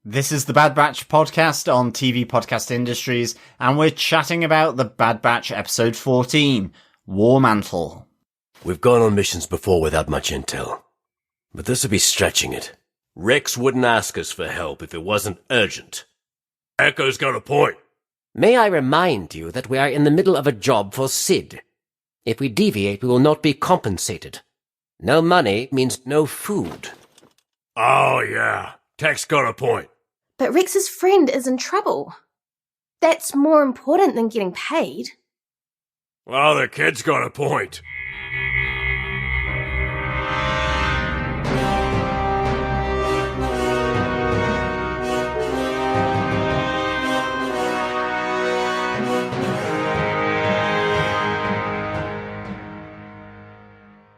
This is the Bad Batch podcast on TV Podcast Industries, and we're chatting about the Bad Batch episode 14, War-Mantle. We've gone on missions before without much intel, but this would be stretching it. Rex wouldn't ask us for help if it wasn't urgent. Echo's got a point. May I remind you that we are in the middle of a job for Sid. If we deviate, we will not be compensated. No money means no food. Oh, yeah. Tech's got a point. But Rex's friend is in trouble. That's more important than getting paid. Well, the kid's got a point.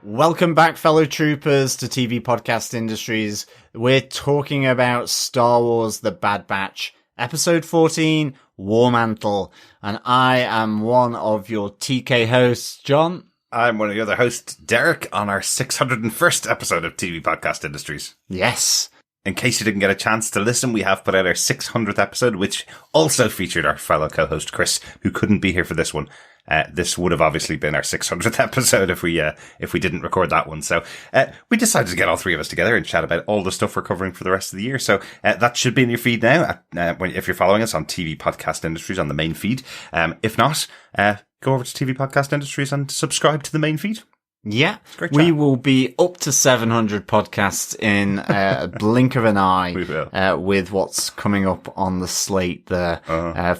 Welcome back, fellow troopers, to TV Podcast Industries. We're talking about Star Wars The Bad Batch, episode 14, War-Mantle. And I am one of your TK hosts, John. I'm one of the other hosts, Derek, on our 601st episode of TV Podcast Industries. Yes. In case you didn't get a chance to listen, we have put out our 600th episode, which also featured our fellow co-host, Chris, who couldn't be here for this one. This would have obviously been our 600th episode if we didn't record that one. So, we decided to get all three of us together and chat about all the stuff we're covering for the rest of the year. So, that should be in your feed now, if you're following us on TV Podcast Industries on the main feed. If not, go over to TV Podcast Industries and subscribe to the main feed. Yeah, we will be up to 700 podcasts in a blink of an eye. We will. With what's coming up on the slate there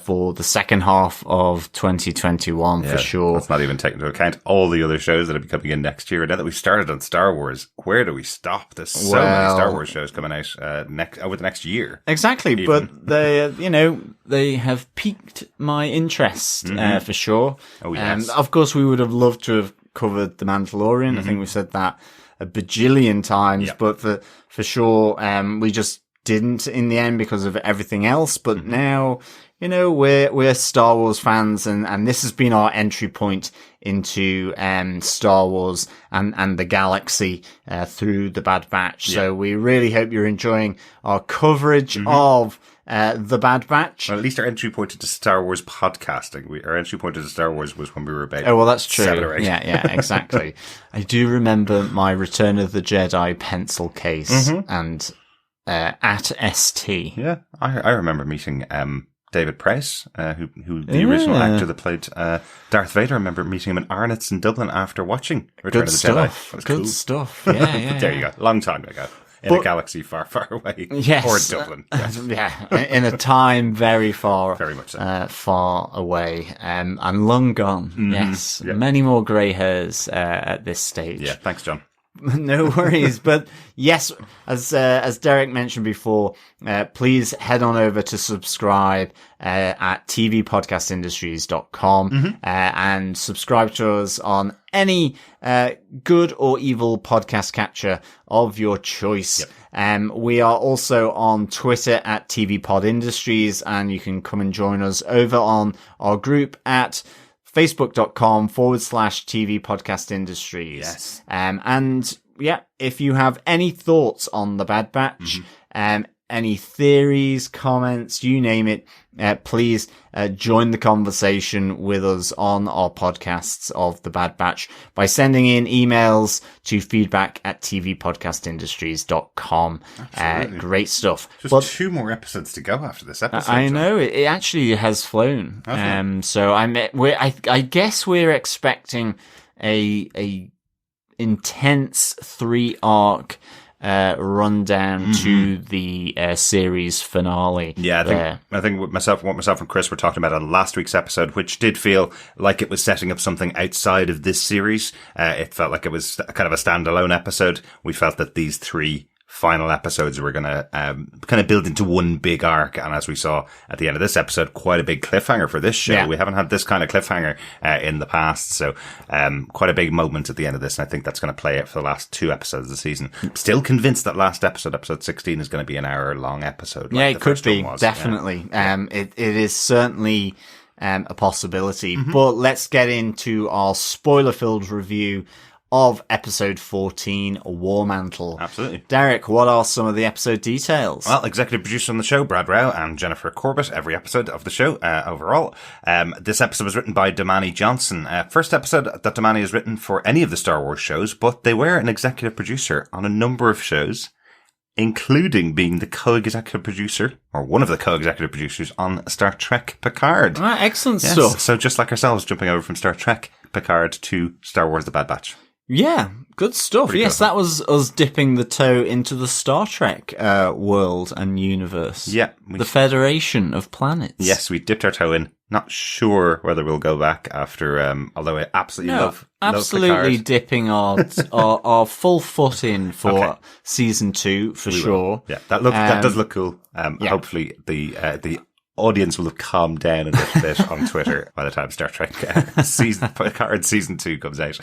for the second half of 2021 for sure. That's not even taking into account all the other shows that will be coming in next year. Now that we've started on Star Wars, where do we stop? There's so many Star Wars shows coming out over the next year. Exactly, even. But they have piqued my interest for sure. Oh yes. Of course, we would have loved to have covered The Mandalorian. I think we've said that a bajillion times, but for sure, we just didn't in the end because of everything else. But now, we're Star Wars fans, and this has been our entry point into Star Wars and the galaxy through the Bad Batch. So we really hope you're enjoying our coverage of The Bad Batch. Well, at least our entry point into Star Wars podcasting. Our entry point into Star Wars was when we were about that's true. 7 or 8. Yeah, exactly. I do remember my Return of the Jedi pencil case and at ST. Yeah, I remember meeting David Price, who the original actor that played Darth Vader. I remember meeting him in Arnott's in Dublin after watching Return of the Jedi. That was Good cool. stuff. Yeah. There you go. Long time ago. In a galaxy far, far away. Yes. Or Dublin. Yes. In a time very far. Very much so. Far away. And long gone. Yes. Yeah. Many more grey hairs at this stage. Yeah, thanks, John. No worries. But yes, as Derek mentioned before, please head on over to subscribe at tvpodcastindustries.com and subscribe to us on any good or evil podcast catcher of your choice. Yep. We are also on Twitter at tvpodindustries, and you can come and join us over on our group at facebook.com/TV Podcast Industries. Yes. And if you have any thoughts on the Bad Batch, any theories, comments, you name it, please join the conversation with us on our podcasts of the Bad Batch by sending in emails to feedback@tvpodcastindustries.com. Great stuff. Just 2 more episodes to go after this episode. I know it actually has flown. So I guess we're expecting a intense 3-arc rundown to the series finale. Yeah, I think what myself and Chris were talking about on last week's episode, which did feel like it was setting up something outside of this series. It felt like it was kind of a standalone episode. We felt that these 3 final episodes were going to kind of build into one big arc, and as we saw at the end of this episode, quite a big cliffhanger for this show. We haven't had this kind of cliffhanger in the past, so quite a big moment at the end of this, and I think that's going to play out for the last 2 episodes of the season. Still convinced that last episode 16, is going to be an hour-long episode. Like it could be, definitely. It is certainly a possibility, but let's get into our spoiler-filled review of episode 14, War-Mantle. Absolutely. Derek, what are some of the episode details? Well, executive producer on the show, Brad Rao and Jennifer Corbett, every episode of the show overall. This episode was written by Damani Johnson. First episode that Damani has written for any of the Star Wars shows, but they were an executive producer on a number of shows, including being the co-executive producer, or one of the co-executive producers on Star Trek Picard. Ah, excellent stuff. So just like ourselves, jumping over from Star Trek Picard to Star Wars The Bad Batch. Yeah, good stuff. Pretty yes, good. that was us dipping the toe into the Star Trek world and universe. Yeah. The Federation of Planets. Yes, we dipped our toe in. Not sure whether we'll go back after, although I absolutely love absolutely Picard. dipping our full foot in for season 2 for sure. Yeah, that does look cool. Hopefully the audience will have calmed down a little bit on Twitter by the time Star Trek Picard season 2 comes out.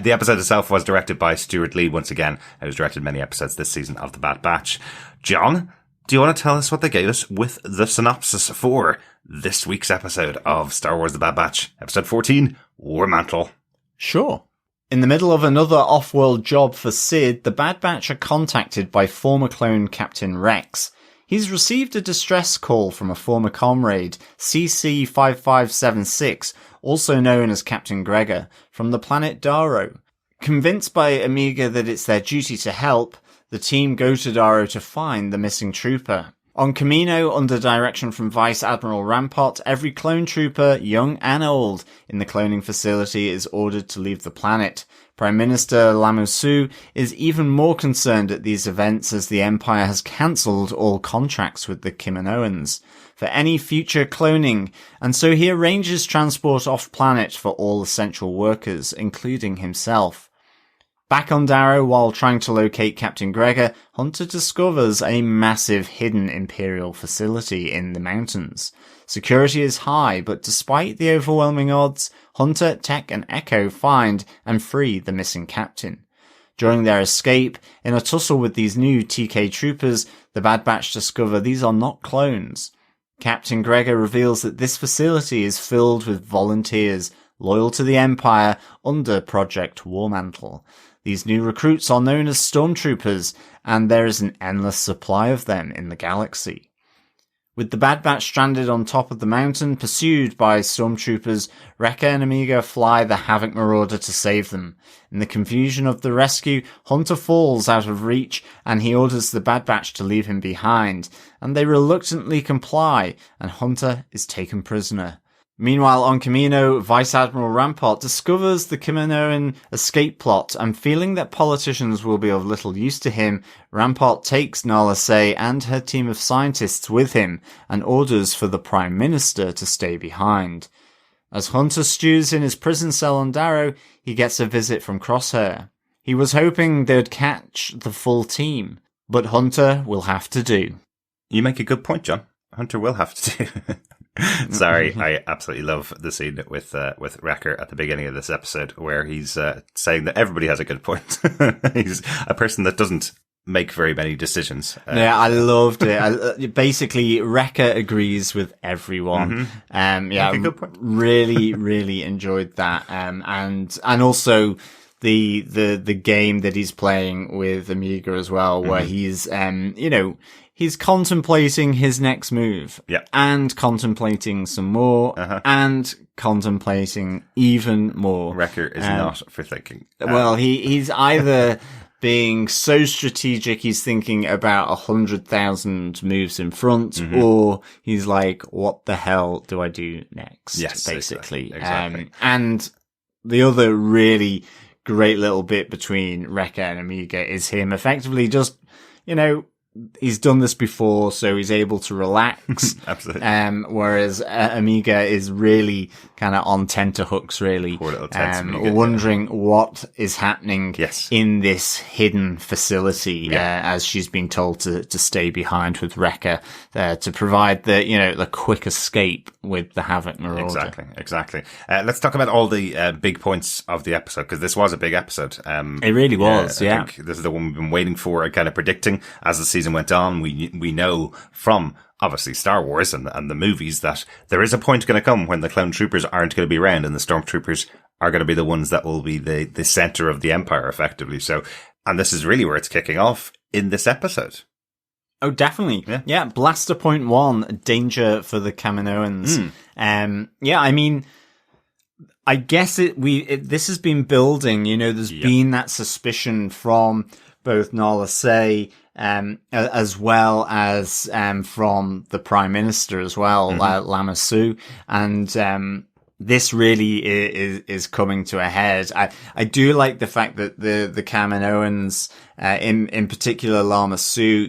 The episode itself was directed by Steward Lee once again. It was directed many episodes this season of The Bad Batch. John, do you want to tell us what they gave us with the synopsis for this week's episode of Star Wars The Bad Batch, episode 14, War-Mantle? Sure. In the middle of another off-world job for Sid, the Bad Batch are contacted by former clone Captain Rex. He's received a distress call from a former comrade, CC-5576, also known as Captain Gregor, from the planet Daro. Convinced by Omega that it's their duty to help, the team go to Daro to find the missing trooper. On Kamino, under direction from Vice Admiral Rampart, every clone trooper, young and old, in the cloning facility is ordered to leave the planet. Prime Minister Lama Su is even more concerned at these events as the Empire has cancelled all contracts with the Kaminoeans for any future cloning, and so he arranges transport off-planet for all essential workers, including himself. Back on Daro, while trying to locate Captain Gregor, Hunter discovers a massive hidden Imperial facility in the mountains. Security is high, but despite the overwhelming odds, Hunter, Tech and Echo find and free the missing captain. During their escape, in a tussle with these new TK troopers, the Bad Batch discover these are not clones. Captain Gregor reveals that this facility is filled with volunteers loyal to the Empire under Project War-Mantle. These new recruits are known as stormtroopers, and there is an endless supply of them in the galaxy. With the Bad Batch stranded on top of the mountain, pursued by stormtroopers, Wrecker and Omega fly the Havoc Marauder to save them. In the confusion of the rescue, Hunter falls out of reach, and he orders the Bad Batch to leave him behind, and they reluctantly comply, and Hunter is taken prisoner. Meanwhile, on Kamino, Vice Admiral Rampart discovers the Kaminoan escape plot, and feeling that politicians will be of little use to him, Rampart takes Nala Se and her team of scientists with him, and orders for the Prime Minister to stay behind. As Hunter stews in his prison cell on Daro, he gets a visit from Crosshair. He was hoping they'd catch the full team, but Hunter will have to do. You make a good point, John. Hunter will have to do. Sorry, I absolutely love the scene with Wrecker at the beginning of this episode where he's saying that everybody has a good point. He's a person that doesn't make very many decisions. Yeah, I loved it. Basically, Wrecker agrees with everyone. Yeah, good point. really enjoyed that. And also the game that he's playing with Omega as well, where he's he's contemplating his next move. Yeah. And contemplating some more. And contemplating even more. Wrecker is not for thinking. Well, he's either being so strategic he's thinking about 100,000 moves in front, or he's like, what the hell do I do next? Yes, basically. Exactly. And the other really great little bit between Wrecker and Omega is him effectively just, he's done this before, so he's able to relax. Absolutely. Whereas Omega is really kind of on tenterhooks, really. Poor little tense, wondering what is happening in this hidden facility, as she's been told to stay behind with Wrecker, to provide the quick escape with the Havoc Marauder. Exactly. Let's talk about all the big points of the episode, because this was a big episode. It really was, I think this is the one we've been waiting for and kind of predicting as the season went on. We know from obviously Star Wars and the movies that there is a point going to come when the clone troopers aren't going to be around and the stormtroopers are going to be the ones that will be the center of the Empire, effectively. So, and this is really where it's kicking off in this episode. Oh, definitely. Yeah. Blaster point 1, danger for the Kaminoeans. I mean, I guess this has been building, there's been that suspicion from both Nala Se, as well as, from the Prime Minister as well, Lama Su. And, this really is coming to a head. I do like the fact that the Kaminoeans, in particular Lama Su,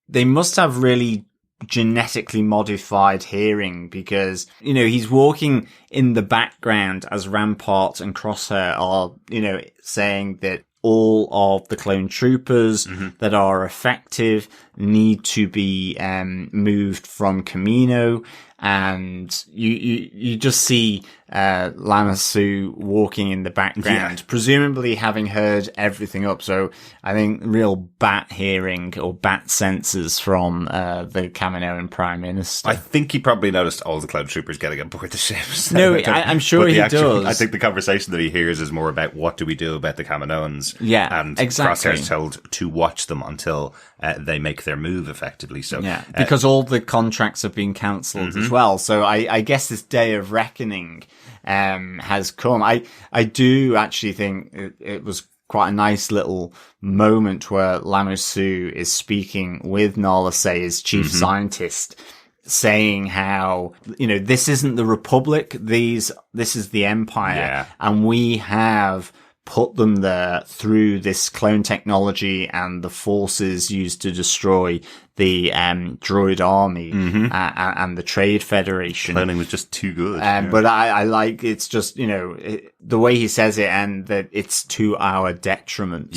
they must have really genetically modified hearing, because, he's walking in the background as Rampart and Crosshair are, saying that all of the clone troopers that are effective need to be moved from Kamino, and you just see Lama Su walking in the background, presumably having heard everything up. So I think real bat hearing or bat senses from the Kaminoan Prime Minister. I think he probably noticed all the clone troopers getting aboard the ships. No, I'm sure he does. I think the conversation that he hears is more about what do we do about the Kaminoans. Yeah, and exactly. Crosshair's told to watch them until they make their move, effectively. So because all the contracts have been cancelled as well. So I guess this day of reckoning has come. I do actually think it was quite a nice little moment where Lama Su is speaking with Nala Se, his chief scientist, saying how, this isn't the Republic, this is the Empire, and we have put them there through this clone technology and the forces used to destroy the droid army and the Trade Federation. Cloning was just too good. But I like, it's just, the way he says it, and that it's to our detriment,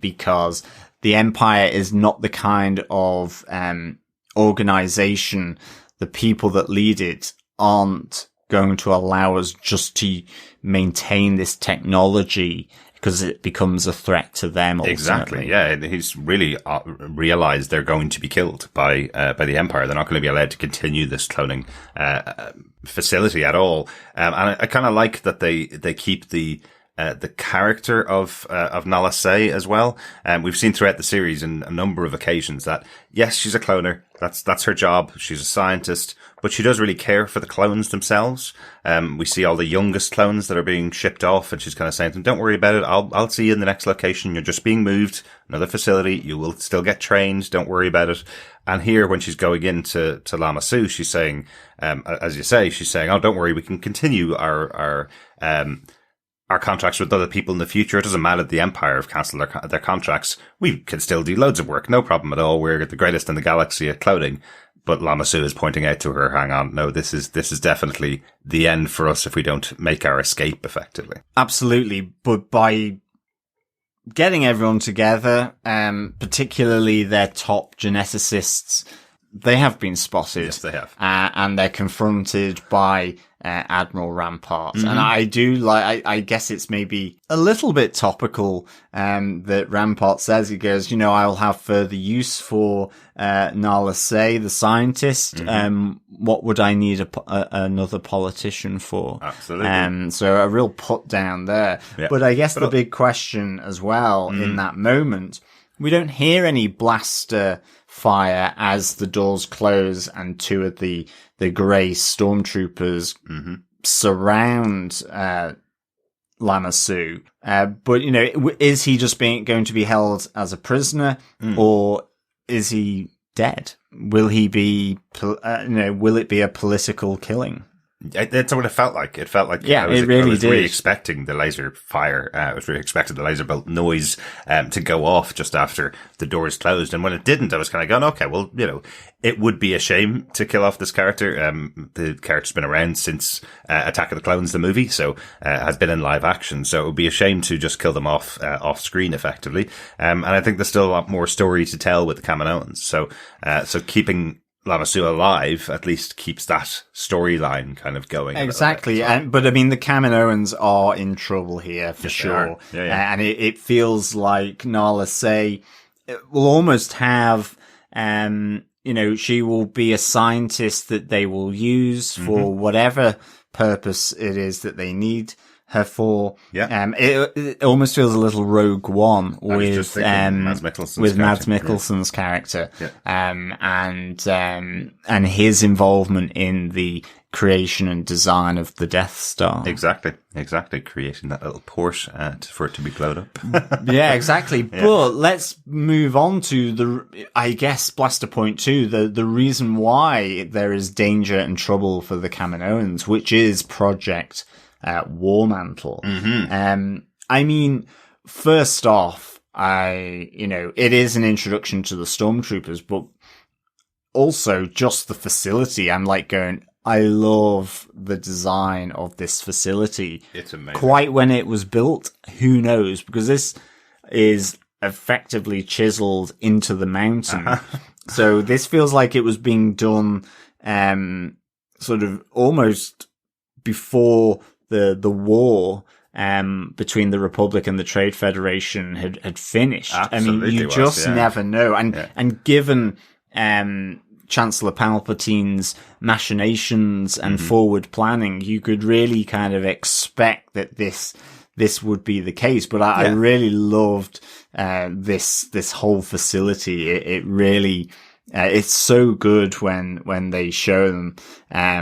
because the Empire is not the kind of organization, the people that lead it aren't going to allow us just to maintain this technology, because it becomes a threat to them ultimately. Exactly, yeah. He's really realized they're going to be killed by the Empire. They're not going to be allowed to continue this cloning facility at all. And I kind of like that they keep the character of Nala Se as well. We've seen throughout the series in a number of occasions that, yes, she's a cloner. That's her job. She's a scientist, but she does really care for the clones themselves. We see all the youngest clones that are being shipped off, and she's kind of saying to them, don't worry about it. I'll see you in the next location. You're just being moved, another facility. You will still get trained. Don't worry about it. And here, when she's going into Lama Su, she's saying, as you say, she's saying, oh, don't worry. We can continue our contracts with other people in the future. It doesn't matter that the Empire have cancelled their contracts. We can still do loads of work. No problem at all. We're the greatest in the galaxy at cloning. But Lama Su is pointing out to her, hang on, no, this is definitely the end for us if we don't make our escape effectively. Absolutely. But by getting everyone together, particularly their top geneticists, they have been spotted. Yes, they have. And they're confronted by Admiral Rampart. And I do like, I guess it's maybe a little bit topical, that Rampart says, he goes, I'll have further use for, Nala Se, the scientist. What would I need another politician for? Absolutely. So a real put down there. Yeah. But I guess the big question as well in that moment, we don't hear any blaster fire as the doors close and two of the grey stormtroopers surround Lama Su. But is he just going to be held as a prisoner, or is he dead? Will he be? Will it be a political killing? That's what it felt like. It felt like I was really expecting the laser fire. I was really expecting the laser bolt noise to go off just after the doors closed. And when it didn't, I was kind of going, okay, well, it would be a shame to kill off this character. The character's been around since Attack of the Clones, the movie, so has been in live action. So it would be a shame to just kill them off screen, effectively. And I think there's still a lot more story to tell with the Kaminoans. So keeping Lama Su alive at least keeps that storyline kind of going. Exactly. But I mean, the Kaminoeans are in trouble here for sure. Yeah. And it feels like Nala Se will almost have, she will be a scientist that they will use for whatever purpose it is that they need her for. Yeah. It almost feels a little Rogue One with Mads Mikkelsen's character. And his involvement in the creation and design of the Death Star. Exactly. Creating that little port for it to be blown up. Yeah, exactly. Yeah. But let's move on to Blaster Point 2, the reason why there is danger and trouble for the Kaminoeans, which is Project War-Mantle. I mean, first off, it is an introduction to the Stormtroopers, but also just the facility. I'm like going, I love the design of this facility. It's amazing. Quite when it was built, who knows? Because this is effectively chiseled into the mountain. So this feels like it was being done sort of almost before the war between the Republic and the Trade Federation had finished. Absolutely. I mean, you just never know. And given Chancellor Palpatine's machinations and forward planning, you could really kind of expect that this would be the case. But I really loved this whole facility. It really it's so good when they show them. I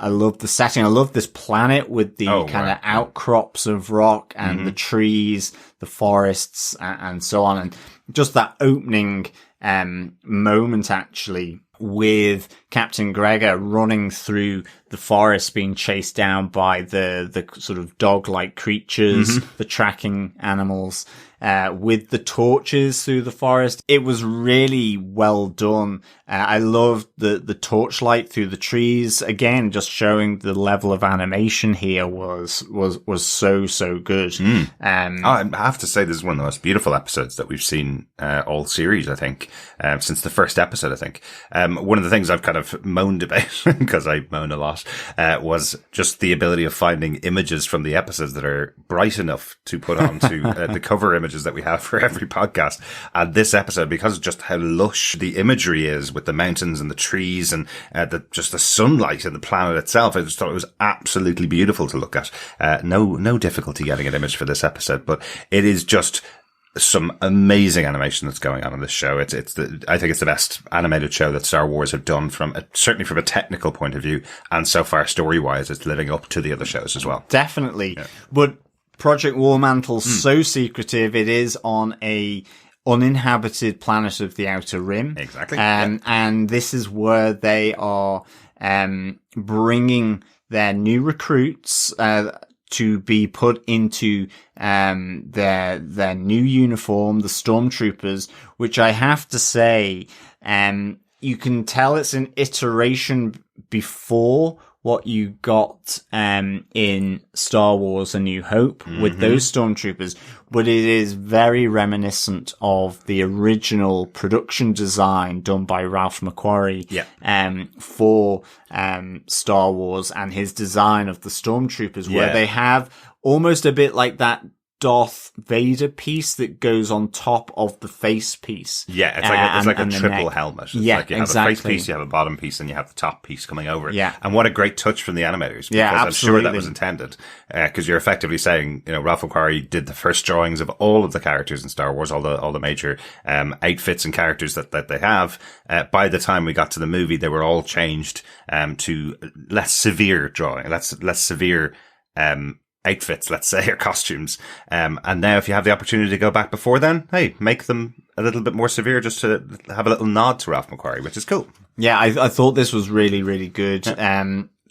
love the setting. I love this planet with the kind of outcrops of rock and the trees, the forests, and so on. And just that opening moment actually with Captain Gregor running through the forest, being chased down by the sort of dog-like creatures, the tracking animals, with the torches through the forest. It was really well done. I loved the torchlight through the trees. Again, just showing the level of animation here was so good. I have to say, this is one of the most beautiful episodes that we've seen all series, I think, since the first episode, I think. One of the things I've kind of moaned about, because I moan a lot, was just the ability of finding images from the episodes that are bright enough to put onto the cover images that we have for every podcast. And this episode, because of just how lush the imagery is with the mountains and the trees and just the sunlight and the planet itself, I just thought it was absolutely beautiful to look at. No difficulty getting an image for this episode, but it is just some amazing animation that's going on in this show. I think it's the best animated show that Star Wars have done certainly from a technical point of view, and so far story wise, it's living up to the other shows as well. Definitely. Yeah. But Project War-Mantle's so secretive. It is on a uninhabited planet of the Outer Rim. Exactly. And this is where they are bringing their new recruits to be put into their new uniform, the Stormtroopers, which I have to say, you can tell it's an iteration before what you got in Star Wars A New Hope with those Stormtroopers, but it is very reminiscent of the original production design done by Ralph McQuarrie for Star Wars, and his design of the Stormtroopers, where they have almost a bit like that Darth Vader piece that goes on top of the face piece. Yeah, it's like a triple helmet. It's like you have a face piece, you have a bottom piece, and you have the top piece coming over it. Yeah. And what a great touch from the animators. Yeah, because absolutely. I'm sure that was intended. Because you're effectively saying, Ralph McQuarrie did the first drawings of all of the characters in Star Wars, all the major outfits and characters that they have. By the time we got to the movie, they were all changed to less severe drawing, less severe outfits, let's say, or costumes. And now if you have the opportunity to go back before then, hey, make them a little bit more severe just to have a little nod to Ralph McQuarrie, which is cool. Yeah, I thought this was really, really good.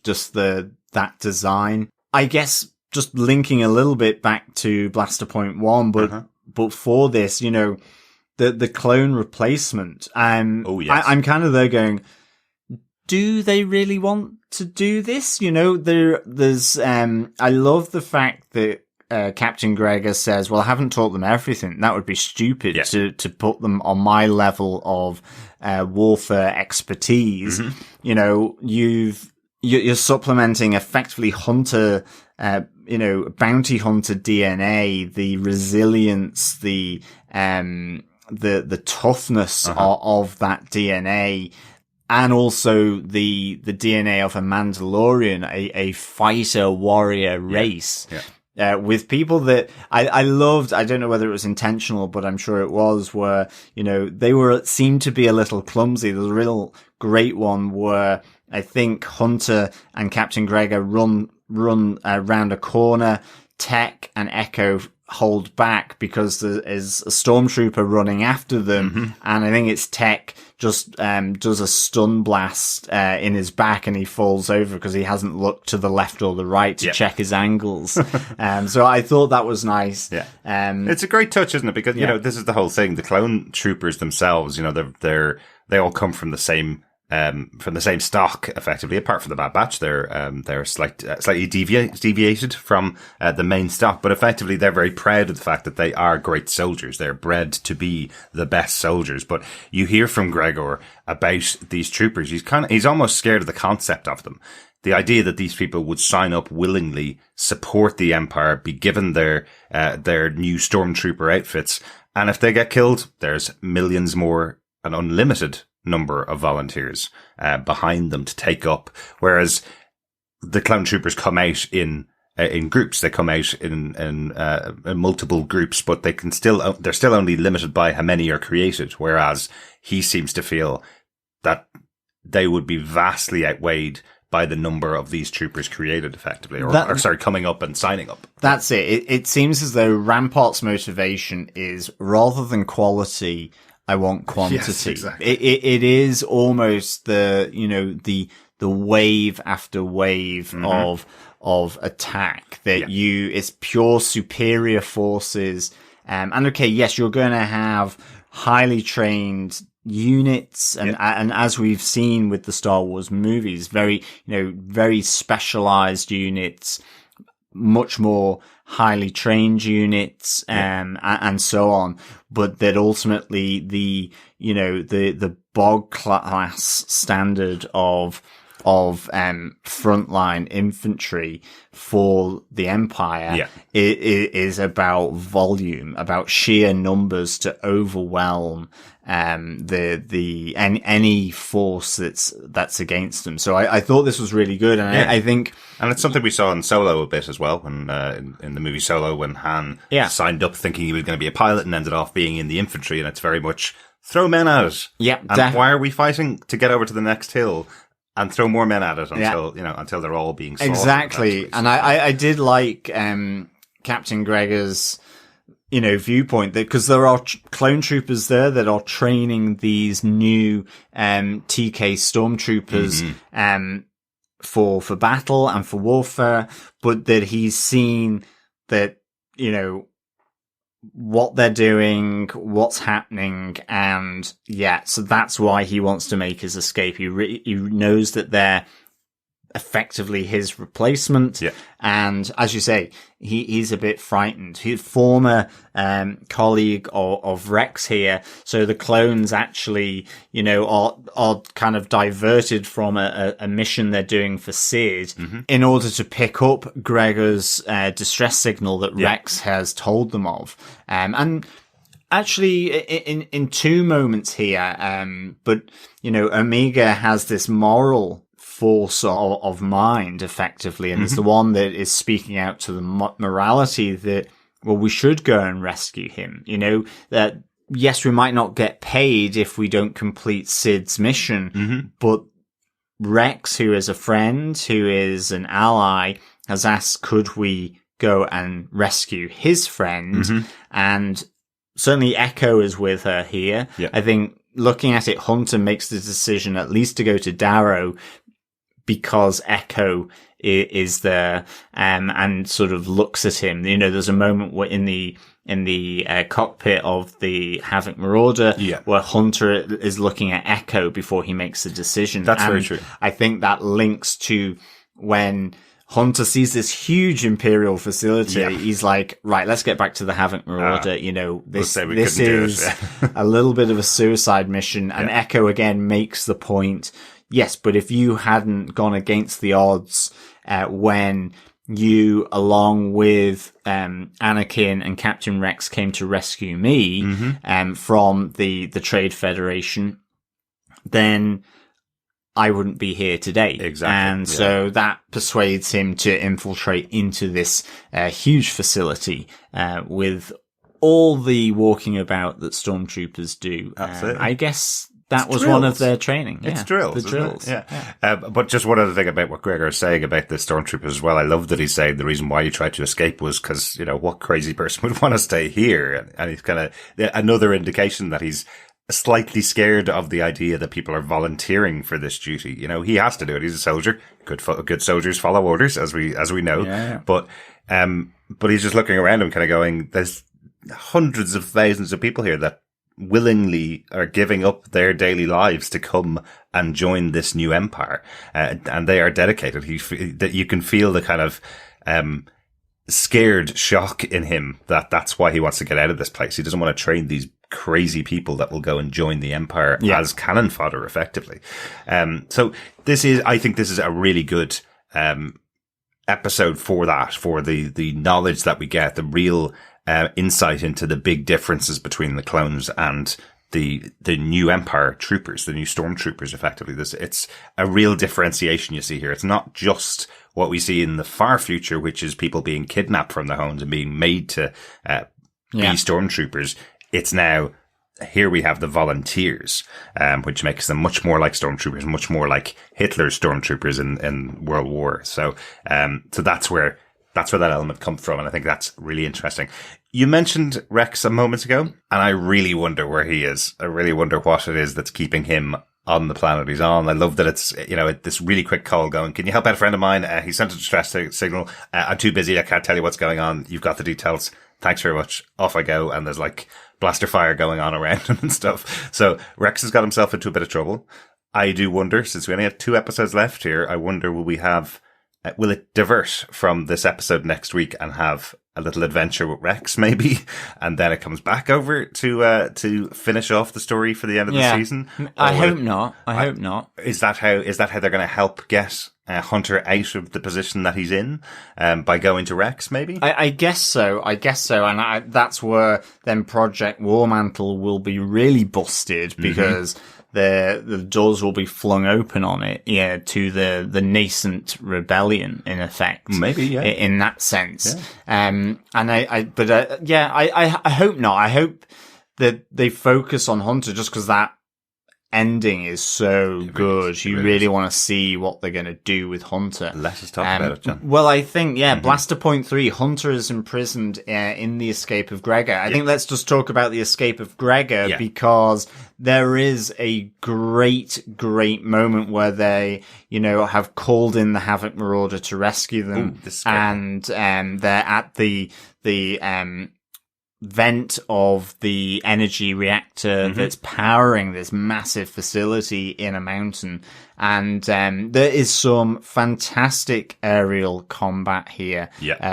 Just that design. I guess just linking a little bit back to Blaster Point 1, but for this, the clone replacement, I'm kind of there going, do they really want to do this? There's, I love the fact that, Captain Gregor says, well, I haven't taught them everything. That would be stupid to put them on my level of, warfare expertise. You're supplementing effectively hunter, bounty hunter DNA, the resilience, the toughness of that DNA. and also the DNA of a Mandalorian, a fighter warrior race. With people that I loved, I don't know whether it was intentional, but I'm sure it was, where, they seemed to be a little clumsy. There's a real great one where I think Hunter and Captain Gregor run around a corner. Tech and Echo hold back because there is a stormtrooper running after them, and I think it's Tech just does a stun blast in his back, and he falls over because he hasn't looked to the left or the right to check his angles. So I thought that was nice. It's a great touch, isn't it? Because this is the whole thing. The clone troopers themselves, they all come from the same stock, effectively, apart from the Bad Batch. They're slightly deviated from the main stock, but effectively they're very proud of the fact that they are great soldiers. They're bred to be the best soldiers. But you hear from Gregor about these troopers. He's almost scared of the concept of them. The idea that these people would sign up willingly, support the Empire, be given their new stormtrooper outfits, and if they get killed, there's millions more, an unlimited number of volunteers behind them to take up, whereas the clone troopers come out in groups. They come out in multiple groups, but they're still only limited by how many are created, whereas he seems to feel that they would be vastly outweighed by the number of these troopers created, effectively, coming up and signing up. That's it. It seems as though Rampart's motivation is, rather than quality, I want quantity. Yes, exactly. It is almost the wave after wave of attack that it's pure superior forces. And okay, yes, you're going to have highly trained units and as we've seen with the Star Wars movies, very specialized units, much more highly trained units, and so on. But that ultimately the bog class standard of frontline infantry for the Empire is about volume, about sheer numbers to overwhelm any force that's against them. So I thought this was really good, and I think, and it's something we saw in Solo a bit as well, when in the movie Solo, when Han signed up thinking he was going to be a pilot and ended off being in the infantry, and it's very much throw men at it. And why are we fighting to get over to the next hill? And throw more men at it until they're all being slaughtered. Exactly. And I did like Captain Gregor's viewpoint, that because there are clone troopers there that are training these new TK stormtroopers for battle and for warfare, but that he's seen that what they're doing, what's happening, and so that's why he wants to make his escape. He knows that they're effectively his replacement, and as you say, he's a bit frightened. He's a former colleague of Rex here, so the clones actually, are kind of diverted from a mission they're doing for Sid in order to pick up Gregor's distress signal that Rex has told them of, and actually in two moments here, but Omega has this moral force of mind, effectively, and it's the one that is speaking out to the morality that, well, we should go and rescue him. That yes, we might not get paid if we don't complete Sid's mission, but Rex, who is a friend, who is an ally, has asked, could we go and rescue his friend? And certainly Echo is with her here. I think looking at it, Hunter makes the decision at least to go to Daro because Echo is there, and sort of looks at him. There's a moment where in the cockpit of the Havoc Marauder, where Hunter is looking at Echo before he makes the decision. That's very true. I think that links to when Hunter sees this huge Imperial facility. He's like, right, let's get back to the Havoc Marauder. This is a little bit of a suicide mission. And Echo again makes the point, yes, but if you hadn't gone against the odds when you, along with Anakin and Captain Rex, came to rescue me from the Trade Federation, then I wouldn't be here today. Exactly. And so that persuades him to infiltrate into this huge facility with all the walking about that stormtroopers do. Absolutely. I guess that was drills. one of their training. It's Yeah, drills. The drills. Yeah. But just one other thing about what Gregor is saying about the stormtroopers as well. I love that he's saying the reason why you tried to escape was because, what crazy person would want to stay here? And he's kind of another indication that he's slightly scared of the idea that people are volunteering for this duty. He has to do it. He's a soldier. Good soldiers follow orders, as we know. Yeah. But he's just looking around him kind of going, there's hundreds of thousands of people here that willingly are giving up their daily lives to come and join this new empire. And they are dedicated. That you can feel the kind of, scared shock in him that's why he wants to get out of this place. He doesn't want to train these crazy people that will go and join the empire as cannon fodder effectively. So I think this is a really good, episode for that, for the knowledge that we get, the real, insight into the big differences between the clones and the new Empire troopers, the new stormtroopers, effectively. It's a real differentiation you see here. It's not just what we see in the far future, which is people being kidnapped from their homes and being made to be stormtroopers. It's now, here we have the volunteers, which makes them much more like stormtroopers, much more like Hitler's stormtroopers in World War. So that's where that element comes from, and I think that's really interesting. You mentioned Rex a moment ago, and I really wonder where he is. I really wonder what it is that's keeping him on the planet he's on. I love that it's, this really quick call going, can you help out a friend of mine? He sent a distress signal. I'm too busy. I can't tell you what's going on. You've got the details. Thanks very much. Off I go. And there's like blaster fire going on around him and stuff. So Rex has got himself into a bit of trouble. I do wonder, since we only have 2 episodes left here, I wonder will it divert from this episode next week and have a little adventure with Rex, maybe, and then it comes back over to finish off the story for the end of the season? I hope not. I hope not. Is that how they're going to help get Hunter out of the position that he's in, by going to Rex, maybe? I guess so. And that's where then Project War-Mantle will be really busted, because the doors will be flung open on it, to the nascent rebellion, in effect. Maybe, yeah. In that sense. Yeah. I hope not. I hope that they focus on Hunter, just because that ending is so good. You really want to see what they're going to do with Hunter. Let us talk about it, John. Well, I think, Blaster Point 3, Hunter is imprisoned in the escape of Gregor. I think let's just talk about the escape of Gregor, because there is a great moment where they, have called in the Havoc Marauder to rescue them. And they're at the vent of the energy reactor that's powering this massive facility in a mountain. And there is some fantastic aerial combat here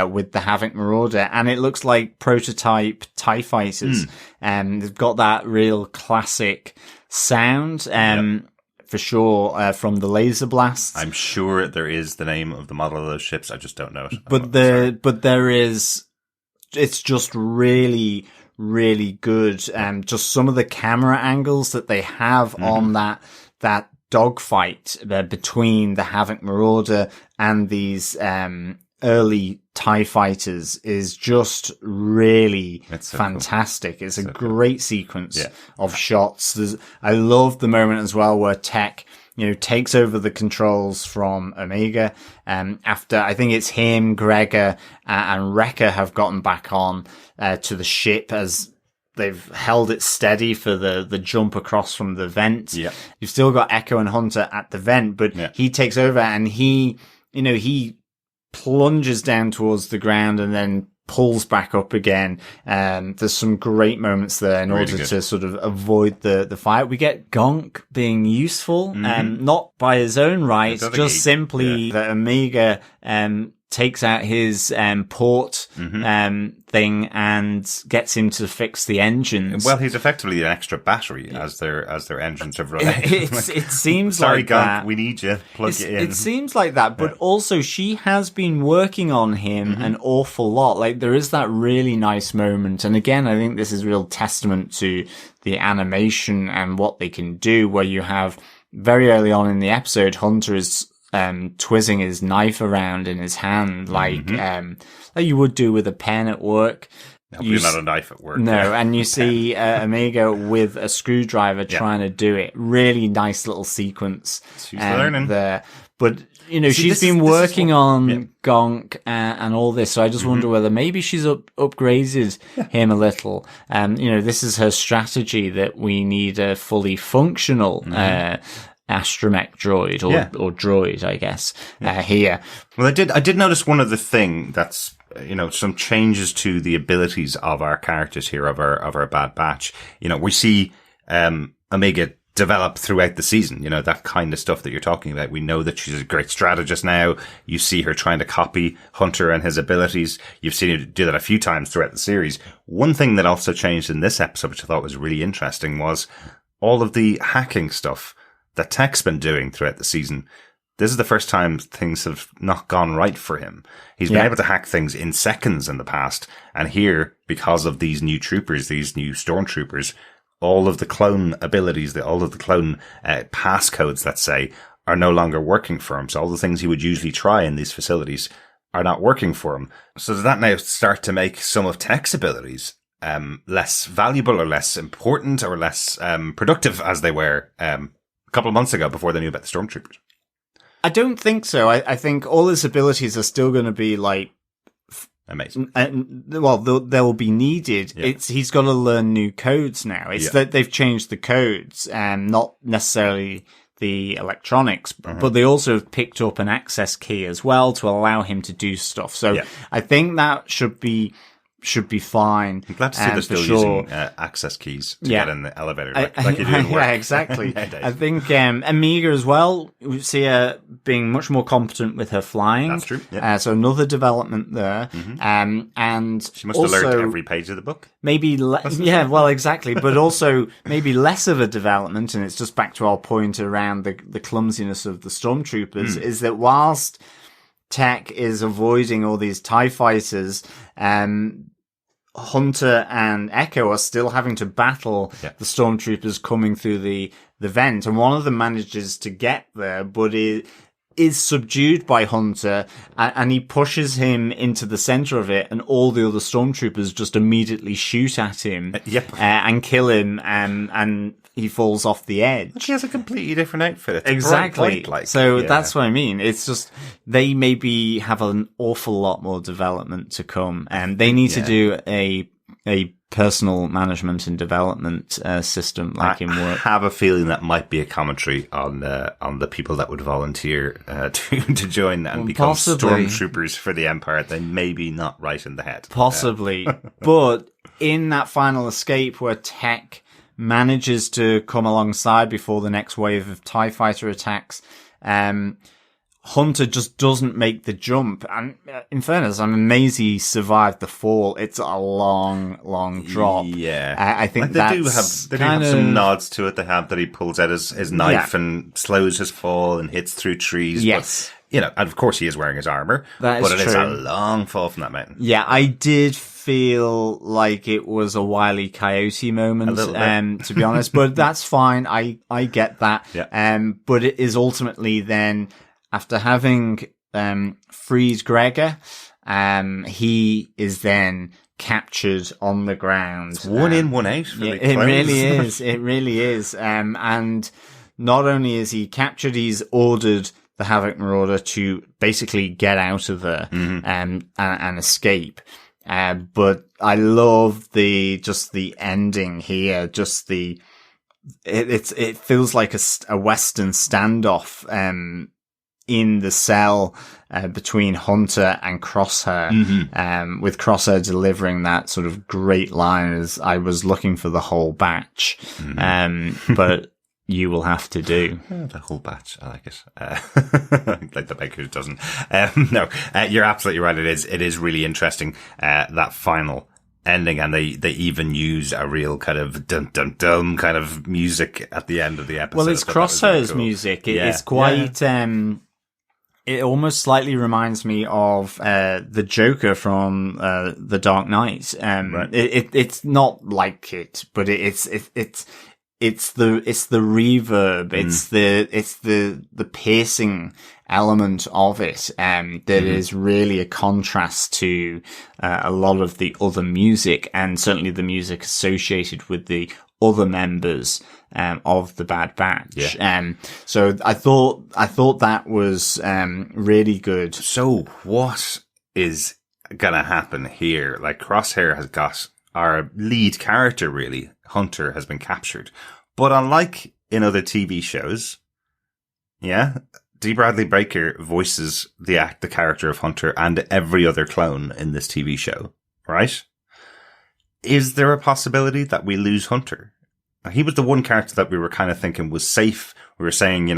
with the Havoc Marauder, and it looks like prototype TIE fighters. They've got that real classic sound. For sure, from the laser blasts. I'm sure there is the name of the model of those ships. I just don't know it. But there is. It's just really, really good. Just some of the camera angles that they have on that dogfight between the Havoc Marauder and these early TIE fighters is just really fantastic. Cool. It's a great sequence of shots. I love the moment as well where Tech, takes over the controls from Omega. After, I think it's him, Gregor, and Wrecker have gotten back on, to the ship as they've held it steady for the jump across from the vent. Yeah. You've still got Echo and Hunter at the vent, but he takes over and he plunges down towards the ground and then pulls back up again. There's some great moments there in order to sort of avoid the fight. We get Gonk being useful, not by his own right, just simply that Omega takes out his port thing and gets him to fix the engines. Well, he's effectively an extra battery as their engines have run out. It seems Sorry, like Gonk, that. we need you. Plug it in. It seems like that, but also she has been working on him an awful lot. Like, there is that really nice moment. And again, I think this is real testament to the animation and what they can do, where you have very early on in the episode, Hunter is twizzing his knife around in his hand like you would do with a pen at work. Hopefully not a knife at work. No, and you see Omega with a screwdriver trying to do it. Really nice little sequence. She's learning there. But, she's been working on Gonk and all this, so I just wonder whether maybe she's upgraded him a little. This is her strategy, that we need a fully functional astromech droid, or droid, I guess, here. Well, I did notice one other thing that's, some changes to the abilities of our characters here, of our Bad Batch. We see, Omega develop throughout the season, that kind of stuff that you're talking about. We know that she's a great strategist now. You see her trying to copy Hunter and his abilities. You've seen her do that a few times throughout the series. One thing that also changed in this episode, which I thought was really interesting, was all of the hacking stuff that Tech's been doing throughout the season. This is the first time things have not gone right for him. He's been able to hack things in seconds in the past. And here, because of these new troopers, these new stormtroopers, all of the clone abilities, all of the clone passcodes, let's say, are no longer working for him. So all the things he would usually try in these facilities are not working for him. So does that now start to make some of Tech's abilities less valuable or less important or less productive as they were a couple of months ago before they knew about the stormtroopers? I don't think so. I think all his abilities are still going to be amazing. They'll be needed. Yeah. He's got to learn new codes now. It's that they've changed the codes, not necessarily the electronics, but they also have picked up an access key as well to allow him to do stuff. So I think that should be fine. I'm glad to see they're still using access keys to get in the elevator, like you do in work. Yeah, exactly. I think Omega as well, we see her being much more competent with her flying. That's true. Yeah. So another development there. And she must have learned every page of the book. Maybe, exactly. But also maybe less of a development, and it's just back to our point around the clumsiness of the stormtroopers, is that whilst Tech is avoiding all these TIE fighters, Hunter and Echo are still having to battle the stormtroopers coming through the vent, and one of them manages to get there, but it is subdued by Hunter, and he pushes him into the center of it, and all the other stormtroopers just immediately shoot at him and kill him, and he falls off the edge. But he has a completely different outfit. It's exactly. That's what I mean. It's just, they maybe have an awful lot more development to come, and they need to do a personal management and development system in work. I have a feeling that might be a commentary on the people that would volunteer to join and become stormtroopers for the Empire. They may be not right in the head. Possibly. But in that final escape where Tech manages to come alongside before the next wave of TIE fighter attacks, Hunter just doesn't make the jump. And in fairness, I'm amazed he survived the fall. It's a long, long drop. Yeah. I think they do have some nods to it. They have that he pulls out his knife and slows his fall and hits through trees. Yes. But, and of course he is wearing his armor. But it is a long fall from that mountain. Yeah, I did feel like it was a Wile E. Coyote moment, to be honest. But that's fine. I get that. Yeah. But it is ultimately then, after having freed Gregor, he is then captured on the ground. It's one in, one out. It really is. It really is. And not only is he captured, he's ordered the Havoc Marauder to basically get out of there and escape. But I love the ending here. It feels like a Western standoff, in the cell, between Hunter and Crosshair, with Crosshair delivering that sort of great line as, "I was looking for the whole batch, but you will have to do." The whole batch, I like it. Like the baker doesn't. No, you're absolutely right. It is really interesting, that final ending, and they even use a real kind of dum dum dum kind of music at the end of the episode. Well, it's Crosshair's music. It's quite, it almost slightly reminds me of the Joker from The Dark Knight. Right. It's not like it, but it it's the reverb, it's the piercing element of it, that is really a contrast to, a lot of the other music, and certainly the music associated with the other members, of the Bad Batch. Yeah. So I thought that was, really good. So what is gonna happen here? Like, Crosshair has got our lead character, really. Hunter has been captured. But unlike in other TV shows, D. Bradley Baker voices the character of Hunter and every other clone in this TV show, right? Is there a possibility that we lose Hunter? He was the one character that we were kind of thinking was safe. We were saying,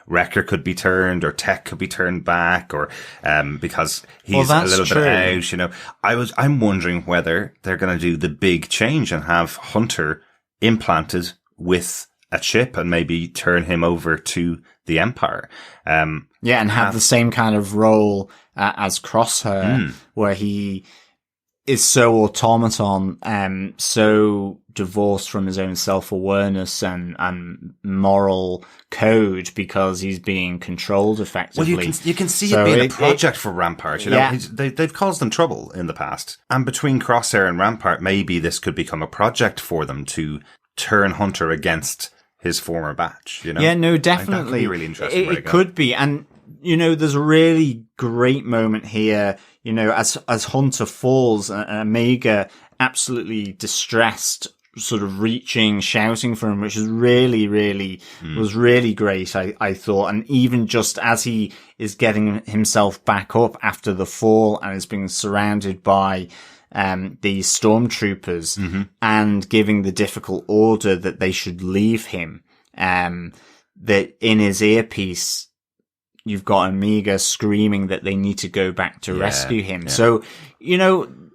Wrecker could be turned, or Tech could be turned back, or because he's a little bit out. I'm wondering whether they're going to do the big change and have Hunter implanted with a chip and maybe turn him over to the Empire. And have the same kind of role as Crosshair, where he is so automaton, so divorced from his own self-awareness and moral code, because he's being controlled effectively. Well, you can see it being a project for Rampart. They've caused them trouble in the past, and between Crosshair and Rampart, maybe this could become a project for them to turn Hunter against his former batch. Yeah, no, definitely. That could be really interesting. It could be, and there's a really great moment here. As Hunter falls, and Omega absolutely distressed, sort of reaching, shouting for him, which is really, really, was really great, I thought. And even just as he is getting himself back up after the fall and is being surrounded by, these stormtroopers, and giving the difficult order that they should leave him, that in his earpiece, you've got Omega screaming that they need to go back to rescue him. Yeah. So,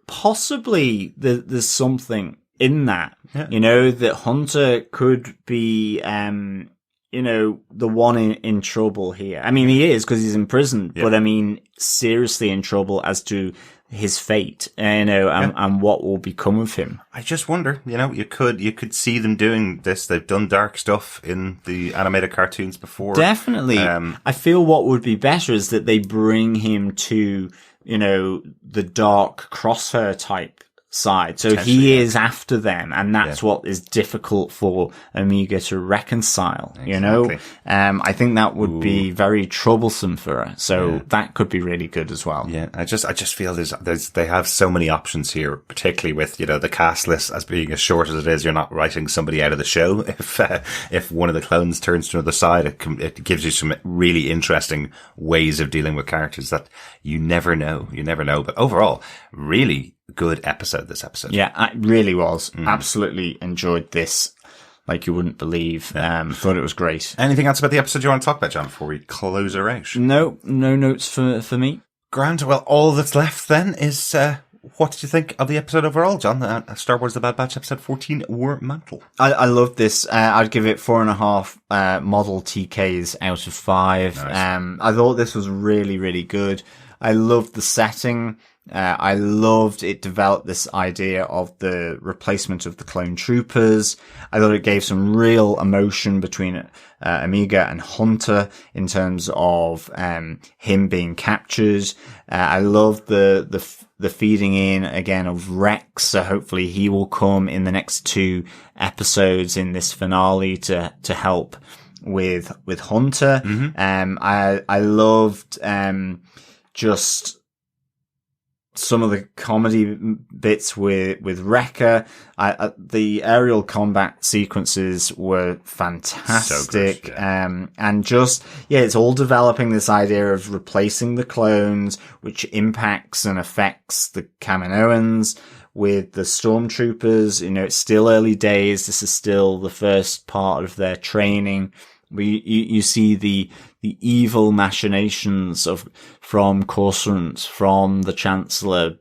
possibly there's something in that, that Hunter could be, the one in trouble here. I mean, he is, because he's in prison, but I mean, seriously in trouble as to his fate, and what will become of him. I just wonder, you could see them doing this. They've done dark stuff in the animated cartoons before. Definitely. I feel what would be better is that they bring him to, the dark Crosshair type side. So he is after them, and that's what is difficult for Omega to reconcile, I think that would be very troublesome for her. So that could be really good as well. Yeah. I just feel they have so many options here, particularly with, the cast list as being as short as it is. You're not writing somebody out of the show. If one of the clones turns to another side, it gives you some really interesting ways of dealing with characters that you never know. But overall, really good episode, this episode. Yeah, it really was. Absolutely enjoyed this like you wouldn't believe. Thought it was great. Anything else about the episode you want to talk about, John, before we close her out? No notes for me. Grand. Well, all that's left then is, what did you think of the episode overall, John? Star Wars The Bad Batch, episode 14, War-Mantle. I loved this. I'd give it 4.5 model TKs out of 5. Nice. I thought this was really, really good. I loved the setting. I loved it developed this idea of the replacement of the clone troopers. I thought it gave some real emotion between Omega and Hunter in terms of him being captured. I loved the feeding in again of Rex. So hopefully he will come in the next 2 episodes in this finale to help with Hunter. I loved just some of the comedy bits with Wrecker. The aerial combat sequences were fantastic. So good, and just, it's all developing this idea of replacing the clones, which impacts and affects the Kaminoeans with the stormtroopers. It's still early days. This is still the first part of their training. You see the evil machinations from Coruscant, from the Chancellor.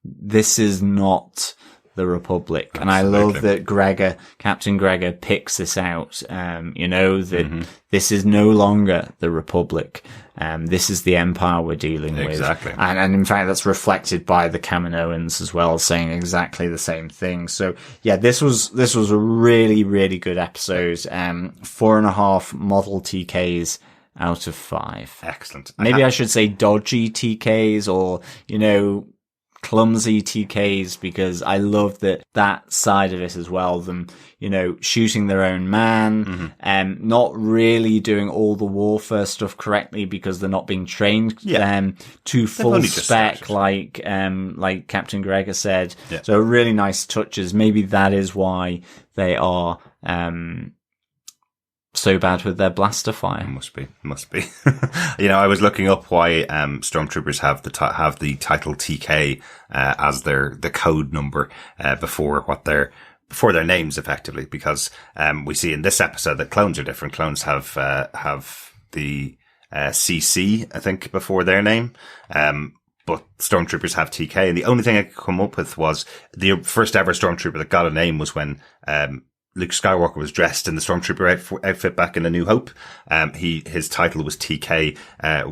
This is not the Republic. Absolutely. And I love that Captain Gregor picks this out, that this is no longer the Republic. This is the Empire we're dealing with. Exactly. And in fact, that's reflected by the Kaminoeans as well, saying exactly the same thing. So yeah, this was a really, really good episode. 4.5 model TKs out of 5. Excellent. Maybe I should say dodgy TKs or, clumsy TKs, because I love that side of it as well. Them, shooting their own man, not really doing all the warfare stuff correctly because they're not being trained to full spec, like Captain Gregor said. Yeah. So really nice touches. Maybe that is why they are so bad with their blaster fire. Must be. I was looking up why stormtroopers have the title TK as the code number before their names, effectively, because we see in this episode that clones are different. Clones have the CC, I think, before their name. But stormtroopers have TK, and the only thing I could come up with was the first ever stormtrooper that got a name was when Luke Skywalker was dressed in the stormtrooper outfit back in A New Hope. His title was TK,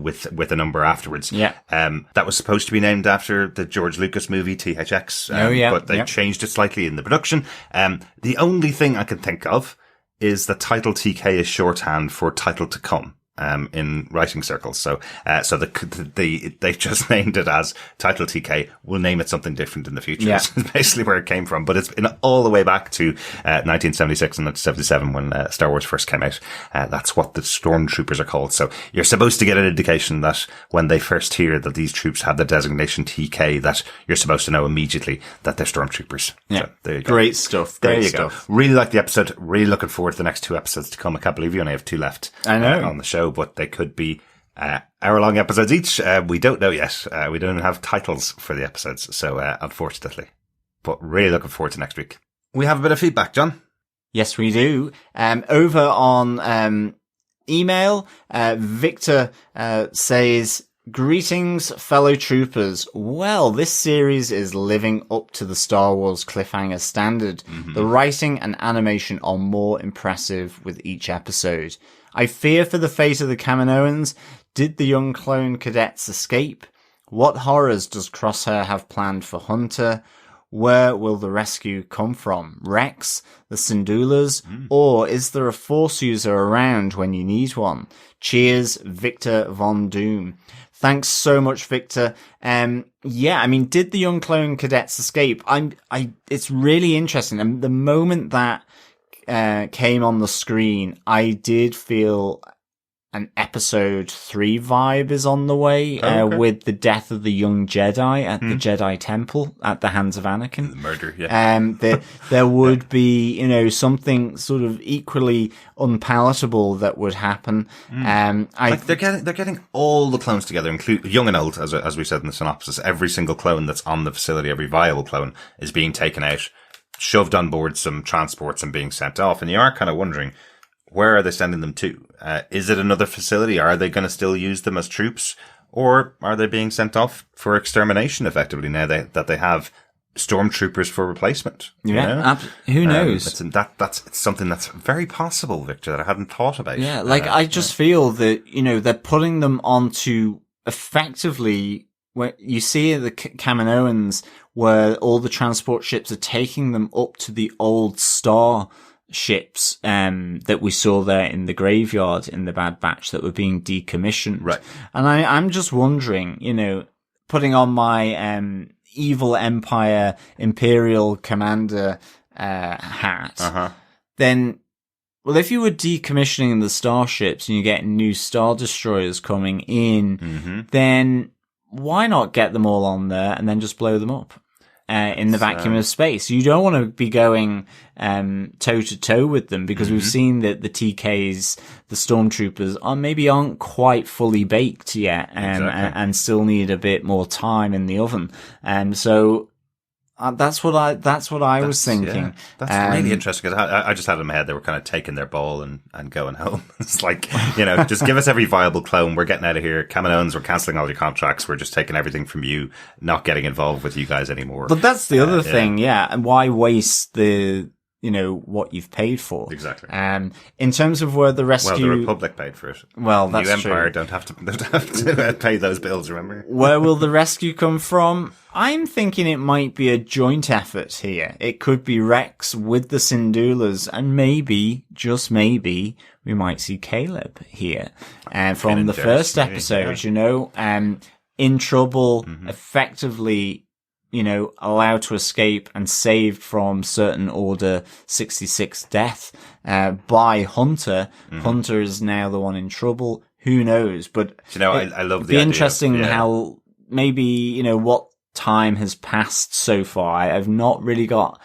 with a number afterwards. Yeah. That was supposed to be named after the George Lucas movie THX. But they changed it slightly in the production. The only thing I can think of is the title TK is shorthand for title to come. In writing circles. So they just named it as title TK. We'll name it something different in the future. Yeah. That's basically where it came from. But it's been all the way back to 1976 and 1977 when Star Wars first came out. That's what the stormtroopers are called. So you're supposed to get an indication that when they first hear that these troops have the designation TK, that you're supposed to know immediately that they're stormtroopers. Yeah. So there you go. Great stuff. There you go. Really like the episode. Really looking forward to the next 2 episodes to come. I can't believe you only have 2 left. I know. On the show. But they could be hour-long episodes each. We don't know yet. We don't have titles for the episodes, so unfortunately. But really looking forward to next week. We have a bit of feedback, John. Yes, we do. Over on email, Victor says, "Greetings, fellow troopers. Well, this series is living up to the Star Wars cliffhanger standard. The writing and animation are more impressive with each episode. I fear for the fate of the Kaminoeans. Did the young clone cadets escape? What horrors does Crosshair have planned for Hunter? Where will the rescue come from? Rex? The Syndulas? Or is there a Force user around when you need one? Cheers, Victor Von Doom." Thanks so much, Victor. Did the young clone cadets escape? It's really interesting. And the moment that came on the screen, I did feel an episode 3 vibe is on the way, with the death of the young Jedi at the Jedi Temple at the hands of Anakin. The murder, yeah. There would be, something sort of equally unpalatable that would happen. They're getting all the clones together, including young and old, as we said in the synopsis. Every single clone that's on the facility, every viable clone, is being taken out, shoved on board some transports and being sent off. And you are kind of wondering, where are they sending them to? Is it another facility? Are they going to still use them as troops? Or are they being sent off for extermination, effectively, now that they have stormtroopers for replacement? Yeah, who knows? It's something that's very possible, Victor, that I hadn't thought about. Yeah, I just feel that, they're putting them onto effectively, where you see the Kaminoeans, where all the transport ships are taking them up to the old star ships that we saw there in the graveyard in the Bad Batch that were being decommissioned. Right. And I'm just wondering, putting on my evil Empire Imperial Commander hat, then, well, if you were decommissioning the starships and you're getting new Star Destroyers coming in, then why not get them all on there and then just blow them up? In the vacuum of space. You don't want to be going toe to toe with them, because we've seen that the TKs, the stormtroopers, aren't quite fully baked yet, and still need a bit more time in the oven. So That's what I was thinking. Yeah, that's really interesting, because I just had in my head they were kind of taking their ball and going home. It's like, just give us every viable clone. We're getting out of here. Kaminoeans, we're cancelling all your contracts. We're just taking everything from you, not getting involved with you guys anymore. But that's the other thing, And why waste what you've paid for? Exactly. In terms of where the rescue... Well, the Republic paid for it. Well, that's New Empire true. don't have to pay those bills, remember? Where will the rescue come from? I'm thinking it might be a joint effort here. It could be Rex with the Syndulas, and maybe, just maybe, we might see Caleb here. From the first episode, in trouble, effectively, allowed to escape and saved from certain Order 66 death by Hunter. Hunter is now the one in trouble. Who knows? But I love the idea. Be interesting how maybe what time has passed so far. I've not really got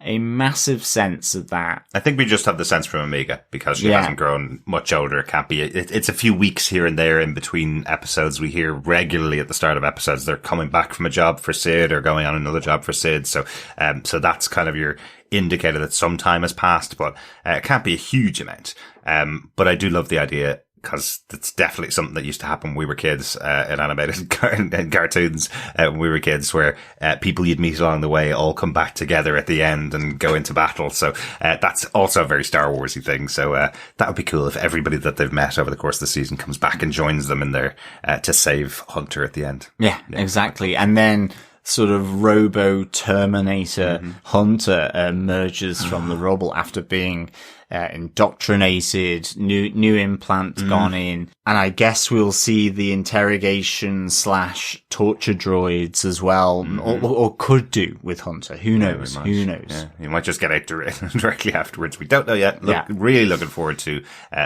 a massive sense of that. I think we just have the sense from Omega, because she hasn't grown much older. It can't be. It's a few weeks here and there in between episodes. We hear regularly at the start of episodes they're coming back from a job for Sid or going on another job for Sid. So that's kind of your indicator that some time has passed, but it can't be a huge amount. But I do love the idea, because it's definitely something that used to happen when we were kids, in animated cartoons, when we were kids, where people you'd meet along the way all come back together at the end and go into battle. So that's also a very Star Warsy thing. So that would be cool if everybody that they've met over the course of the season comes back and joins them in there to save Hunter at the end. Yeah, exactly. And then sort of Robo-Terminator Hunter emerges from the rubble after being indoctrinated, new implant gone in. And I guess we'll see the interrogation / torture droids as well, or could do with Hunter. Who knows? Who knows? Yeah. He might just get out directly afterwards. We don't know yet. Really looking forward to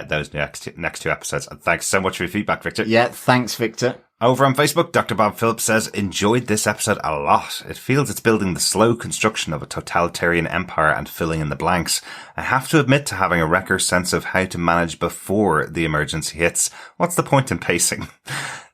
those next two episodes. And thanks so much for your feedback, Victor. Yeah, thanks, Victor. Over on Facebook, Dr. Bob Phillips says, enjoyed this episode a lot. It feels it's building the slow construction of a totalitarian empire and filling in the blanks. I have to admit to having a wrecker sense of how to manage before the emergency hits. What's the point in pacing?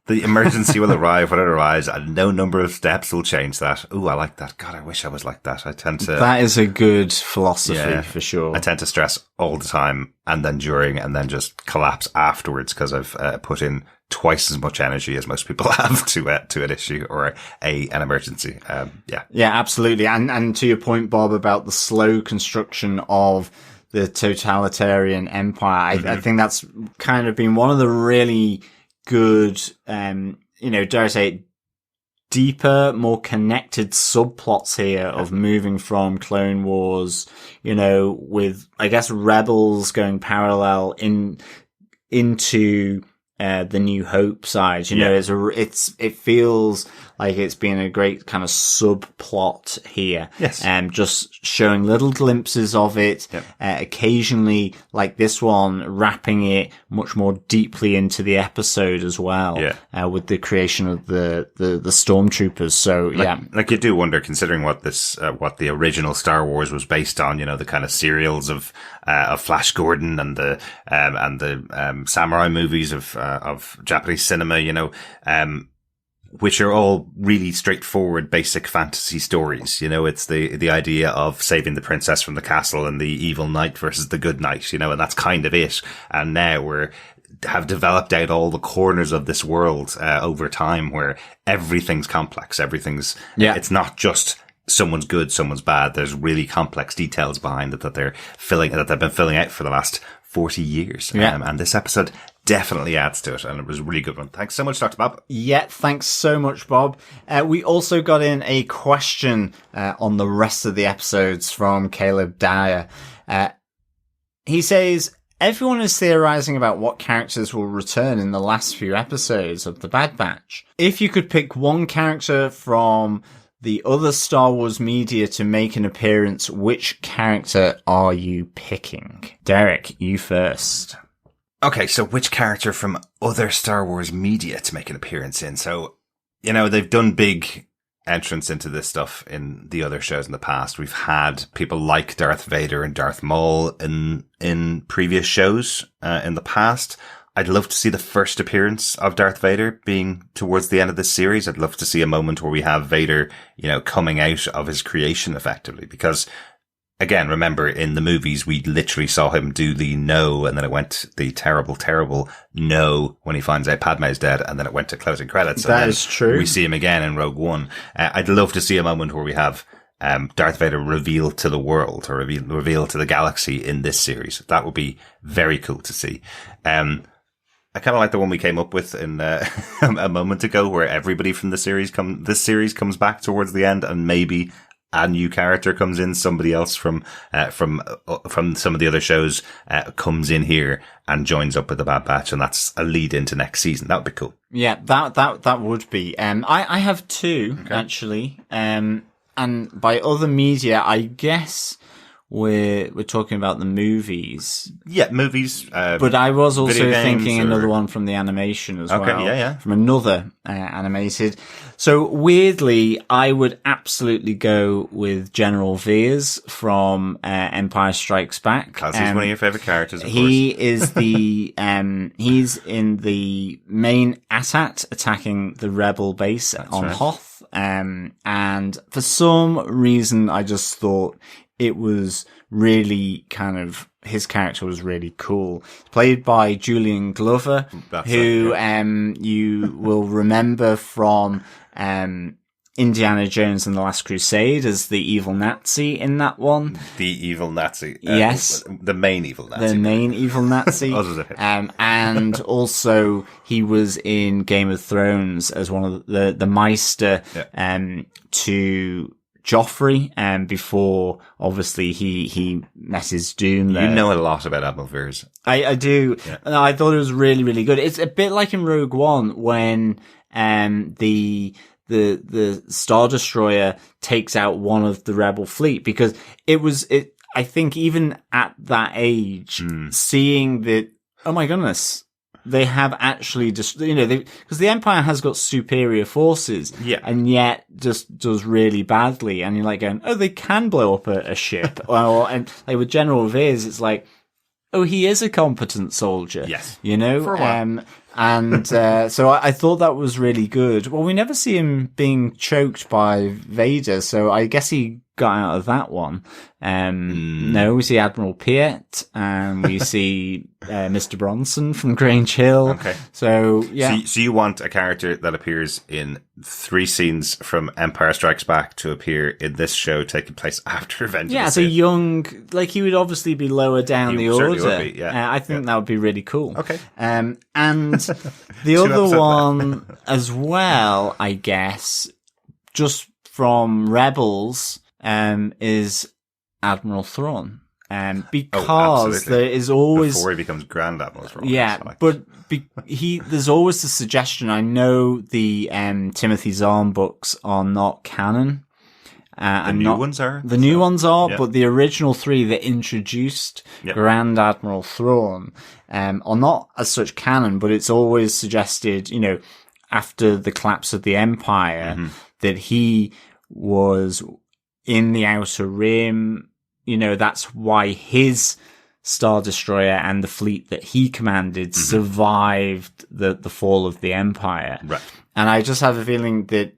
The emergency will arrive when it arrives, and no number of steps will change that. Ooh, I like that. God, I wish I was like that. That is a good philosophy, for sure. I tend to stress all the time, and then during, and then just collapse afterwards, because I've put in twice as much energy as most people have to an issue or an emergency. Yeah, absolutely. And to your point, Bob, about the slow construction of the totalitarian empire, I think that's kind of been one of the really good, dare I say it, deeper, more connected subplots here of moving from Clone Wars, with, I guess, Rebels going parallel into the New Hope side. It feels like it's been a great kind of subplot here. Yes. Just showing little glimpses of it, occasionally, like this one, wrapping it much more deeply into the episode as well. With the creation of the stormtroopers. So, Like you do wonder, considering what the original Star Wars was based on, the kind of serials of Flash Gordon and the samurai movies of Japanese cinema, which are all really straightforward, basic fantasy stories. It's the idea of saving the princess from the castle and the evil knight versus the good knight, and that's kind of it. And now have developed out all the corners of this world over time, where everything's complex. It's not just someone's good, someone's bad. There's really complex details behind it that they've been filling out for the last 40 years. And this episode definitely adds to it, and it was a really good one. Thanks so much, Dr. Bob. Yeah, thanks so much, Bob. We also got in a question on the rest of the episodes from Caleb Dyer. He says, everyone is theorizing about what characters will return in the last few episodes of The Bad Batch. If you could pick one character from the other Star Wars media to make an appearance, which character are you picking? Derek, you first. Okay, so which character from other Star Wars media to make an appearance in? So, they've done big entrance into this stuff in the other shows in the past. We've had people like Darth Vader and Darth Maul in previous shows in the past. I'd love to see the first appearance of Darth Vader being towards the end of this series. I'd love to see a moment where we have Vader, coming out of his creation effectively, because again, remember in the movies, we literally saw him do the no, and then it went the terrible, terrible no when he finds out Padme's dead, and then it went to closing credits. That is true. We see him again in Rogue One. I'd love to see a moment where we have Darth Vader reveal to the world, or reveal to the galaxy in this series. That would be very cool to see. I kind of like the one we came up with in a moment ago, where everybody from this series comes back towards the end, and maybe a new character comes in, somebody else from some of the other shows comes in here and joins up with the Bad Batch, and that's a lead into next season. That would be cool. Yeah, that would be. I have two actually, and by other media, I guess we're talking about the movies. Yeah, movies. But I was also thinking another one from the animation as well. Okay, yeah. From another animated. So weirdly, I would absolutely go with General Veers from Empire Strikes Back. Because he's one of your favorite characters, of course. He is the, he's in the main AT-AT attacking the rebel base on Hoth. And for some reason, I just thought it was really his character was really cool. Played by Julian Glover, who you will remember from Indiana Jones and the Last Crusade as the evil Nazi in that one. The evil Nazi. Yes. The main evil Nazi. The main evil Nazi. And also he was in Game of Thrones as one of the Meister to Joffrey, before obviously he met his doom there. You know a lot about Admiral Veers. I do. Yeah. And I thought it was really, really good. It's a bit like in Rogue One when the Star Destroyer takes out one of the rebel fleet, because I think even at that age, seeing that, oh my goodness, they have actually just, because the Empire has got superior forces, and yet just does really badly. And you're like going, oh, they can blow up a ship. And like with General Veers, it's like, oh, he is a competent soldier. Yes. For a while. So I thought that was really good. Well, we never see him being choked by Vader, so I guess he got out of that one. No, we see Admiral Piet, and we see Mr. Bronson from Grange Hill. Okay. So, yeah. So you want a character that appears in 3 scenes from Empire Strikes Back to appear in this show taking place after Revenge of the Sith? Yeah, so young, he would obviously be lower down the order. Would be, yeah. I think that would be really cool. Okay. And the other one as well, I guess, just from Rebels, is Admiral Thrawn. Because there is always, before he becomes Grand Admiral Thrawn. Yeah, but there's always the suggestion. I know the Timothy Zahn books are not canon. The new ones are, but the original 3 that introduced Grand Admiral Thrawn are not as such canon. But it's always suggested, after the collapse of the Empire, that he was in the Outer Rim. That's why his Star Destroyer and the fleet that he commanded survived the fall of the Empire. Right. And I just have a feeling that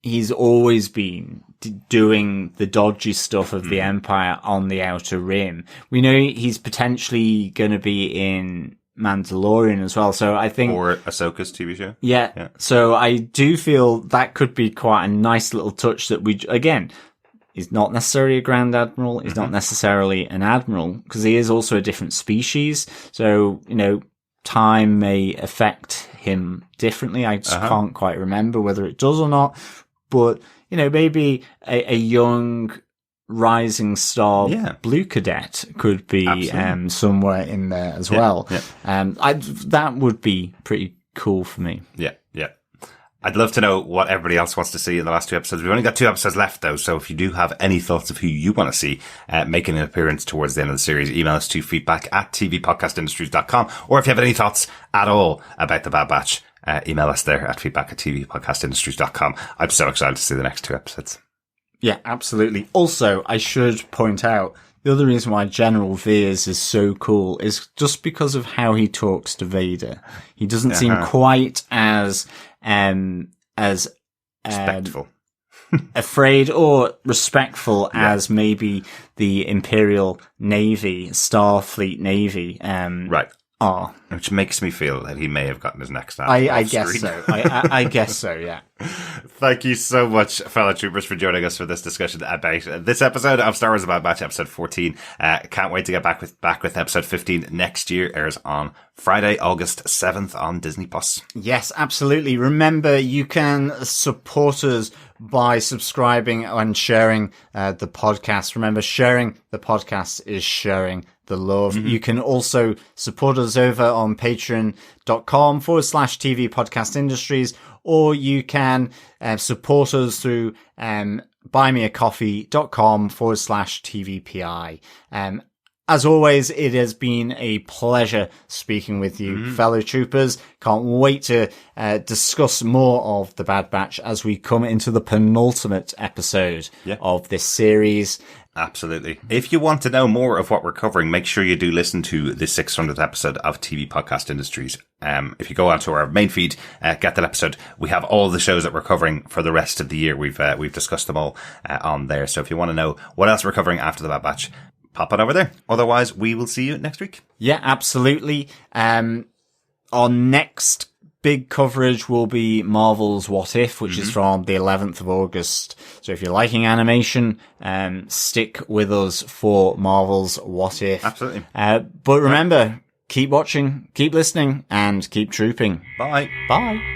he's always been doing the dodgy stuff of the Empire on the Outer Rim. We know he's potentially going to be in Mandalorian as well. So I think, or Ahsoka's TV show. Yeah. So I do feel that could be quite a nice little touch that he's not necessarily a Grand Admiral. He's not necessarily an Admiral, because he is also a different species. So, time may affect him differently. I just can't quite remember whether it does or not. But, maybe a young rising star blue cadet could be somewhere in there as well. Yeah. That would be pretty cool for me. Yeah. I'd love to know what everybody else wants to see in the last 2 episodes. We've only got 2 episodes left, though, so if you do have any thoughts of who you want to see making an appearance towards the end of the series, email us to feedback@tvpodcastindustries.com. Or if you have any thoughts at all about the Bad Batch, email us there at feedback@tvpodcastindustries.com. I'm so excited to see the next 2 episodes. Yeah, absolutely. Also, I should point out the other reason why General Veers is so cool is just because of how he talks to Vader. He doesn't seem quite as respectful. Afraid or respectful as maybe the Imperial Navy, Starfleet Navy, right. are. Which makes me feel that he may have gotten his next snapped. I guess so. I guess so, yeah. Thank you so much, fellow troopers, for joining us for this discussion about this episode of Star Wars About Batch, episode 14. Can't wait to get back with episode 15 next year. Airs on Friday, August 7th on Disney+. Yes, absolutely. Remember, you can support us by subscribing and sharing the podcast. Remember, sharing the podcast is sharing the love. You can also support us over on patreon.com/TV Podcast Industries, or you can support us through buymeacoffee.com/TVPI. As always, it has been a pleasure speaking with you, fellow troopers. Can't wait to discuss more of The Bad Batch as we come into the penultimate episode of this series. Absolutely. If you want to know more of what we're covering, make sure you do listen to the 600th episode of TV Podcast Industries. If you go onto our main feed, get that episode. We have all the shows that we're covering for the rest of the year. We've discussed them all on there. So if you want to know what else we're covering after The Bad Batch, pop it over there. Otherwise, we will see you next week. Yeah, absolutely. Our next big coverage will be Marvel's What If, which is from the 11th of August. So if you're liking animation, stick with us for Marvel's What If. Absolutely. But remember, keep watching, keep listening, and keep trooping. Bye. Bye.